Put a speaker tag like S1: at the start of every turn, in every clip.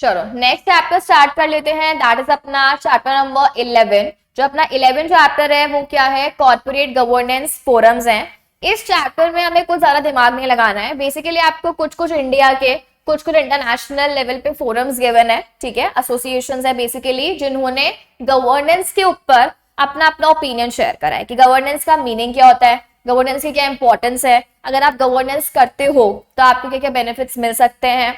S1: चलो next chapter start कर लेते हैं, दैट इज अपना चैप्टर नंबर 11। जो अपना 11 चैप्टर है वो क्या है, कॉर्पोरेट गवर्नेंस फोरम्स हैं। इस चैप्टर में हमें कुछ ज्यादा दिमाग नहीं लगाना है, बेसिकली आपको कुछ कुछ इंडिया के कुछ कुछ इंटरनेशनल लेवल पे फोरम्स गिवन है, ठीक है, एसोसिएशंस है बेसिकली, जिन्होंने गवर्नेंस के ऊपर अपना अपना ओपिनियन शेयर करा है कि गवर्नेंस का मीनिंग क्या होता है, गवर्नेंस की क्या इंपॉर्टेंस है, अगर आप गवर्नेंस करते हो तो आपको क्या क्या बेनिफिट्स मिल सकते हैं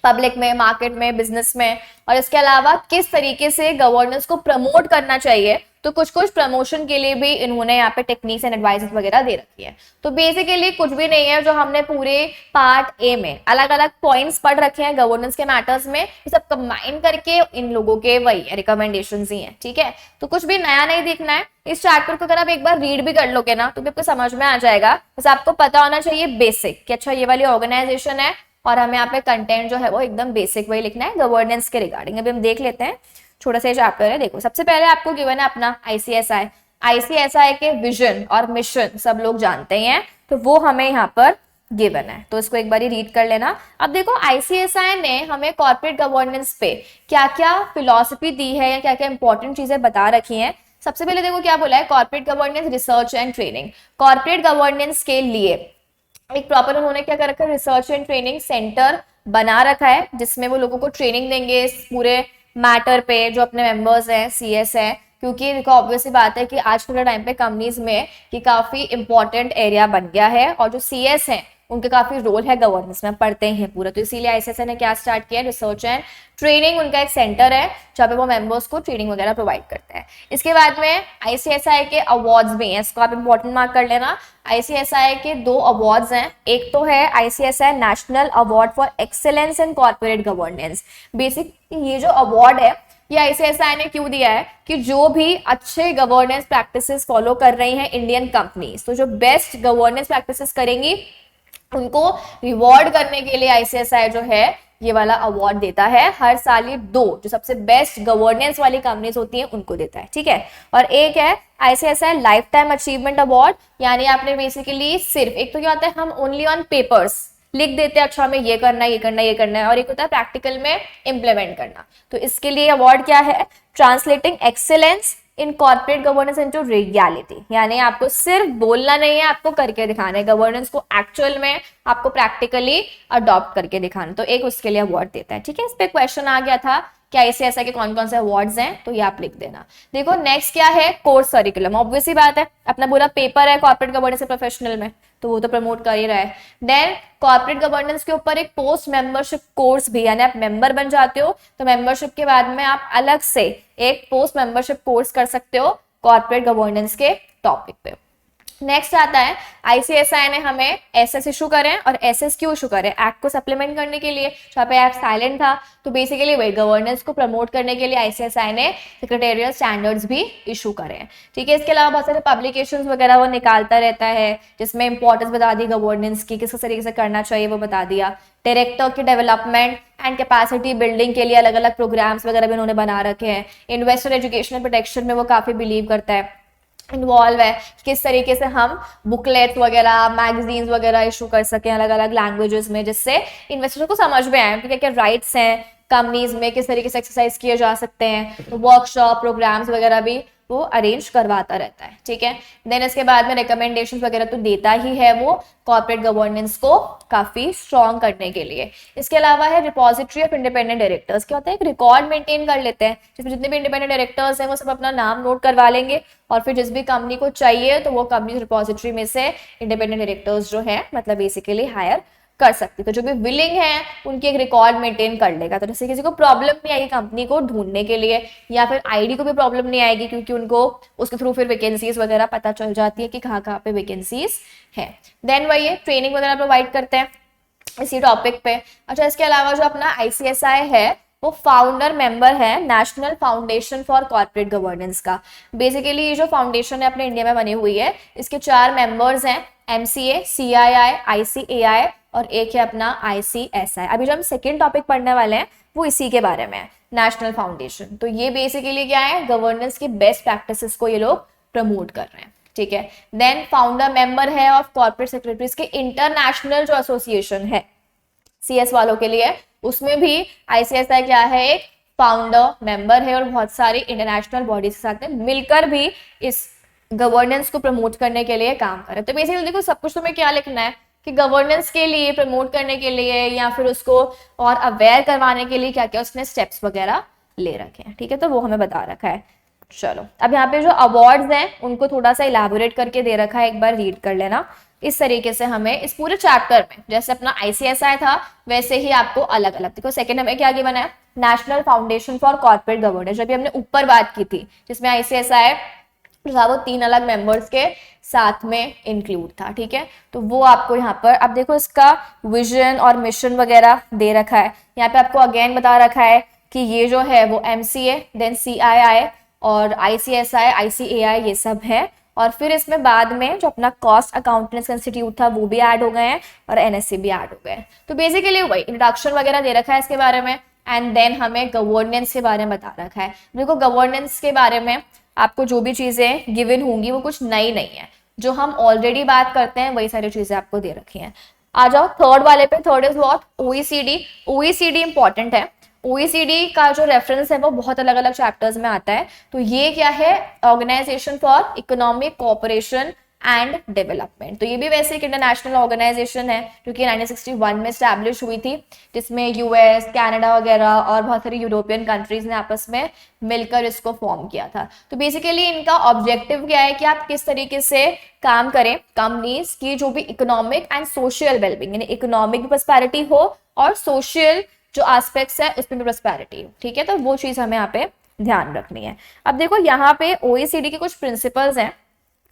S1: पब्लिक में, मार्केट में, बिजनेस में, और इसके अलावा किस तरीके से गवर्नेंस को प्रमोट करना चाहिए। तो कुछ कुछ प्रमोशन के लिए भी इन्होंने यहाँ पे टेक्निक्स एंड एडवाइस वगैरह दे रखी है। तो बेसिकली कुछ भी नहीं है, जो हमने पूरे पार्ट ए में अलग अलग पॉइंट्स पढ़ रखे हैं गवर्नेंस के मैटर्स में, ये सब कंबाइन करके इन लोगों के वही रिकमेंडेशंस ही हैं, ठीक है। तो कुछ भी नया नहीं देखना है, इस चैप्टर को अगर आप एक बार रीड भी कर लोगे ना तो भी आपको समझ में आ जाएगा। बस आपको पता होना चाहिए बेसिक कि अच्छा ये वाली ऑर्गेनाइजेशन है और हमें यहाँ पे कंटेंट जो है वो एकदम बेसिक वही लिखना है गवर्नेंस के रिगार्डिंग। अभी हम देख लेते हैं, छोटा सा चैप्टर है। देखो सबसे पहले आपको गिवन है अपना आईसीएसआई। आईसीएसआई के विजन और मिशन सब लोग जानते हैं, तो वो हमें यहाँ पर गिवन है, तो इसको एक बार रीड कर लेना। अब देखो आईसीएसआई ने हमें कॉर्पोरेट गवर्नेंस पे क्या क्या फिलॉसफी दी है या क्या क्या इंपॉर्टेंट चीजें बता रखी हैं। सबसे पहले देखो क्या बोला है, corporate governance research and training. Corporate governance के लिए एक प्रॉपर उन्होंने क्या कर रखा है, रिसर्च एंड ट्रेनिंग सेंटर बना रखा है, जिसमें वो लोगों को ट्रेनिंग देंगे इस पूरे मैटर पे, जो अपने मेंबर्स हैं, सीएस हैं। क्योंकि देखो ऑब्वियसली बात है कि आजकल के टाइम पे कंपनीज में ये काफी इंपॉर्टेंट एरिया बन गया है, और जो सीएस हैं उनके काफी रोल है गवर्नेंस में, पढ़ते हैं पूरा। तो इसीलिए आईसीएसआई ने क्या स्टार्ट किया, रिसर्च एंड ट्रेनिंग उनका एक सेंटर है जहाँ पे वो मेंबर्स को ट्रेनिंग वगैरह प्रोवाइड करते हैं। इसके बाद में आईसीएसआई के अवार्ड्स भी हैं, इसको आप इंपॉर्टेंट मार्क कर लेना। आईसीएसआई के 2 अवार्ड्स हैं, एक तो है ICSI national award for excellence in corporate governance. Basic ये जो अवार्ड है ये आईसीएसआई ने क्यों दिया है कि जो भी अच्छे गवर्नेंस प्रैक्टिसेस फॉलो कर रही हैं इंडियन कंपनीज, तो जो बेस्ट गवर्नेंस प्रैक्टिसेस करेंगी उनको रिवॉर्ड करने के लिए आईसीएसआई जो है ये वाला अवार्ड देता है हर साल। ये 2 जो सबसे बेस्ट गवर्नेंस वाली कंपनीज होती हैं उनको देता है, ठीक है। और एक है ICSI life time achievement award, यानी आपने बेसिकली सिर्फ एक तो क्या होता है, हम ओनली ऑन पेपर्स लिख देते हैं अच्छा हमें ये करना है, ये करना है, ये करना है, और एक होता है प्रैक्टिकल में इंप्लीमेंट करना। तो इसके लिए अवार्ड क्या है, translating excellence in corporate governance into reality, यानी आपको सिर्फ बोलना नहीं है, आपको करके दिखाना है, गवर्नेंस को एक्चुअल में आपको प्रैक्टिकली अडॉप्ट करके दिखाना। तो एक उसके लिए अवार्ड देता है, ठीक है। इस पे क्वेश्चन आ गया था कि आईसीएसआई के कौन कौन से अवार्ड्स हैं, तो ये आप लिख देना। देखो नेक्स्ट क्या है, कोर्स करिकुलम। ऑब्वियसली बात है, अपना पूरा पेपर है कॉर्पोरेट गवर्नेंस प्रोफेशनल में, तो वो तो प्रमोट कर ही रहा है। देन कॉर्पोरेट गवर्नेंस के ऊपर एक पोस्ट मेंबरशिप कोर्स भी, यानी आप मेंबर बन जाते हो तो मेंबरशिप के बाद में आप अलग से एक पोस्ट मेंबरशिप कोर्स कर सकते हो कॉर्पोरेट गवर्नेंस के टॉपिक पे। नेक्स्ट आता है आईसीएसआई ने हमें एसएस इशू करें, और एसएस क्यों इशू करें, एक्ट को सप्लीमेंट करने के लिए, जहाँ पे एक्ट साइलेंट था। तो बेसिकली वही गवर्नेंस को प्रमोट करने के लिए आईसीएसआई ने सेक्रेटेरियल स्टैंडर्ड्स भी इशू करे हैं, ठीक है। इसके अलावा बहुत सारे पब्लिकेशंस वगैरह वो निकालता रहता है, जिसमें इंपॉर्टेंस बता दी गवर्नेंस की, किस तरीके से करना चाहिए वो बता दिया। डायरेक्टर की डेवलपमेंट एंड कैपेसिटी बिल्डिंग के लिए अलग अलग प्रोग्राम्स वगैरह भी उन्होंने बना रखे हैं। इन्वेस्टर एजुकेशनल प्रोटेक्शन में वो काफी बिलीव करता है, इन्वॉल्व है, किस तरीके से हम बुकलेट वगैरह, मैगजीन्स वगैरह इशू कर सकें अलग अलग लैंग्वेजेस में, जिससे इन्वेस्टर्स को समझ में आए कि क्या क्या राइट्स हैं कंपनीज में, किस तरीके से एक्सरसाइज किए जा सकते हैं। तो वर्कशॉप प्रोग्राम्स वगैरह भी वो अरेंज करवाता रहता है, ठीक है। देन इसके बाद में रिकमेंडेशंस वगैरह तो देता ही है वो कॉर्पोरेट गवर्नेंस को काफी स्ट्रॉन्ग करने के लिए। इसके अलावा है रिपोजिटरी ऑफ इंडिपेंडेंट डायरेक्टर्स। क्या होता है, एक रिकॉर्ड मेंटेन कर लेते हैं, जिसमें जितने भी इंडिपेंडेंट डायरेक्टर्स हैं वो सब अपना नाम नोट करवा लेंगे, और फिर जिस भी कंपनी को चाहिए तो वो कंपनी रिपोजिटरी में से इंडिपेंडेंट डायरेक्टर्स जो है मतलब बेसिकली हायर कर सकती। तो जो भी विलिंग है उनकी एक रिकॉर्ड मेंटेन कर लेगा, तो जैसे किसी को प्रॉब्लम नहीं आएगी कंपनी को ढूंढने के लिए, या फिर आईडी को भी प्रॉब्लम नहीं आएगी, क्योंकि उनको उसके थ्रू फिर वैकेंसीज वगैरह पता चल जाती है कि कहाँ कहाँ पे वैकेंसीज है। देन वही है ट्रेनिंग वगैरह प्रोवाइड करते हैं इसी टॉपिक पे। अच्छा इसके अलावा जो अपना आईसीएसआई है वो फाउंडर मेंबर है national foundation for corporate governance का। बेसिकली ये जो फाउंडेशन है अपने इंडिया में बनी हुई है, इसके 4 मेंबर्स हैं, एमसीए, सीआईआई, आईसीएआई और एक है अपना आईसीएसआई। अभी जो हम सेकेंड टॉपिक पढ़ने वाले हैं वो इसी के बारे में है, नेशनल फाउंडेशन। तो ये बेसिकली क्या है, गवर्नेंस की बेस्ट प्रैक्टिसेस को ये लोग प्रमोट कर रहे हैं, ठीक है। देन फाउंडर मेंबर है ऑफ कॉर्पोरेट सेक्रेटरीज के इंटरनेशनल जो एसोसिएशन है सीएस वालों के लिए, उसमें भी आईसीएसआई क्या है, एक फाउंडर मेंबर है और बहुत सारी इंटरनेशनल बॉडीज के साथ में मिलकर भी इस गवर्नेंस को प्रमोट करने के लिए काम करे। तो बेसिकली देखो सब कुछ तुम्हें क्या लिखना है कि गवर्नेंस के लिए, प्रमोट करने के लिए या फिर उसको और अवेयर करवाने के लिए क्या क्या उसने स्टेप्स वगैरह ले रखे हैं, ठीक है, तो वो हमें बता रखा है। चलो अब यहाँ पे जो अवार्ड्स हैं उनको थोड़ा सा इलाबोरेट करके दे रखा है, एक बार रीड कर लेना। इस तरीके से हमें इस पूरे चैप्टर में जैसे अपना आईसीएसआई था वैसे ही आपको अलग अलग, देखो सेकंड हमें क्या गिवन है, national foundation for corporate governance, जब भी हमने ऊपर बात की थी जिसमें आईसीएसआई जो था वो 3 अलग मेंबर्स के साथ में इंक्लूड था, ठीक है, तो वो आपको यहाँ पर अब देखो इसका विजन और मिशन वगैरह दे रखा है। यहाँ पे आपको अगेन बता रखा है कि ये जो है वो एमसीए, देन सीआईआई और आईसीएसआई, आईसीएआई ये सब है, और फिर इसमें बाद में जो अपना कॉस्ट अकाउंटेंट्स इंस्टीट्यूट था वो भी ऐड हो गए हैं और एनएससी भी ऐड हो गए हैं। तो बेसिकली वही इंट्रोडक्शन वगैरह दे रखा है इसके बारे में, एंड देन हमें गवर्नेंस के बारे में बता रखा है। देखो गवर्नेंस के बारे में आपको जो भी चीजें गिवन होंगी वो कुछ नई नहीं है, जो हम ऑलरेडी बात करते हैं वही सारी चीजें आपको दे रखी हैं। आ जाओ थर्ड वाले पे, third is what, OECD. OECD important है, ओईसीडी का जो रेफरेंस है वो बहुत अलग अलग चैप्टर्स में आता है। तो ये क्या है, organisation for economic cooperation and development. तो ये भी वैसे एक इंटरनेशनल ऑर्गेनाइजेशन है जो कि 1961 में स्टैब्लिश हुई थी, जिसमें यूएस, कनाडा वगैरह और बहुत सारी यूरोपियन कंट्रीज ने आपस में मिलकर इसको फॉर्म किया था। तो बेसिकली इनका ऑब्जेक्टिव क्या है कि आप किस तरीके से काम करें कंपनीज की जो भी इकोनॉमिक एंड सोशल वेलबींग, यानी इकोनॉमिक भी प्रॉस्पेरिटी हो और सोशल जो एस्पेक्ट्स है उसमें भी प्रॉस्पेरिटी हो, ठीक है, तो वो चीज हमें यहाँ पे ध्यान रखनी है। अब देखो यहाँ पे ओईसीडी के कुछ प्रिंसिपल्स हैं,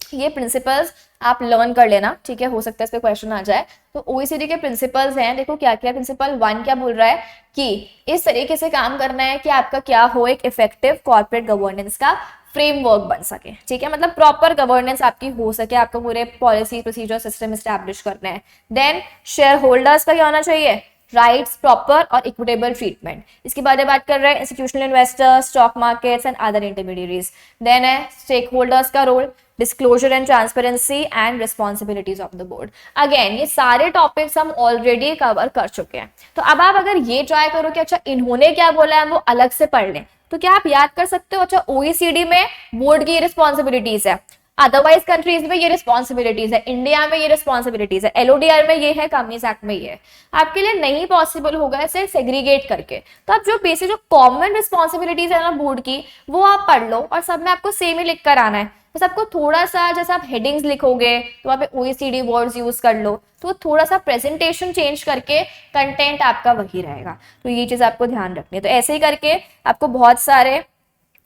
S1: ये प्रिंसिपल्स आप लर्न कर लेना, ठीक है, हो सकता है इस पे क्वेश्चन आ जाए। तो ओईसीडी के प्रिंसिपल्स हैं, देखो क्या क्या, प्रिंसिपल 1 क्या बोल रहा है कि इस तरीके से काम करना है कि आपका क्या हो, एक इफेक्टिव कॉर्पोरेट गवर्नेंस का फ्रेमवर्क बन सके, ठीक है, मतलब प्रॉपर गवर्नेंस आपकी हो सके, आपको पूरे पॉलिसी प्रोसीजर सिस्टम एस्टैब्लिश करना है। देन शेयर होल्डर्स का क्या होना चाहिए, राइट्स, प्रॉपर और इक्विटेबल ट्रीटमेंट। इसके बारे में बात कर रहे हैं institutional investors, stock markets and other intermediaries. Then है स्टेक होल्डर्स का role, disclosure and transparency and responsibilities of the board. Again ये सारे टॉपिक्स हम ऑलरेडी कवर कर चुके हैं। तो अब आप अगर ये ट्राई करो कि अच्छा इन्होंने क्या बोला है वो अलग से पढ़ लें, तो क्या आप याद कर सकते हो, अच्छा ओईसीडी में बोर्ड की रिस्पॉन्सिबिलिटीज है, अदरवाइज कंट्रीज में ये रिस्पॉन्सिबिलिटीज है, इंडिया में ये रिस्पॉन्सिबिलिटीज है, एलओडीआर में ये है, कंपनीज एक्ट में ये है। आपके लिए नहीं पॉसिबल होगा इसे सेग्रीगेट करके, तो आप जो बेसिक जो कॉमन रिस्पॉन्सिबिलिटीज है ना बोर्ड की वो आप पढ़ लो, और सब में आपको सेम ही लिख कर आना है। बस आपको थोड़ा सा जैसे आप हेडिंग्स लिखोगे तो वहाँ पे ओईसीडी वर्ड्स यूज कर लो, तो थोड़ा सा प्रेजेंटेशन चेंज करके कंटेंट आपका वही रहेगा। तो ये चीज आपको ध्यान रखनी है। तो ऐसे ही करके आपको बहुत सारे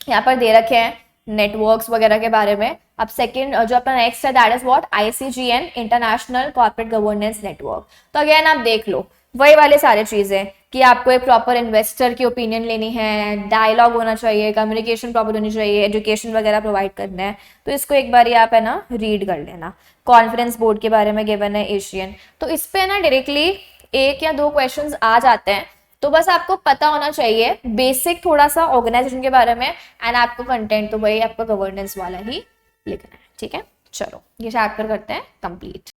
S1: यहाँ पर दे रखे हैं नेटवर्क्स वगैरह के बारे में। अब सेकंड जो अपना नेक्स्ट है that is what, ICGN, international corporate governance network. तो अगेन आप देख लो वही वाले सारे चीजें कि आपको एक प्रॉपर इन्वेस्टर की ओपिनियन लेनी है, डायलॉग होना चाहिए, कम्युनिकेशन प्रॉपर होनी चाहिए, एजुकेशन वगैरह प्रोवाइड करना है। तो इसको एक बार आप है ना रीड कर लेना। कॉन्फ्रेंस बोर्ड के बारे में गिवन है एशियन, तो इस पे ना डायरेक्टली 1 या 2 क्वेश्चंस आ जाते हैं। तो बस आपको पता होना चाहिए बेसिक थोड़ा सा ऑर्गेनाइजेशन के बारे में, एंड आपको कंटेंट तो वही आपका गवर्नेंस वाला ही लिखना है, ठीक है। चलो ये चैप्टर करते हैं कंप्लीट।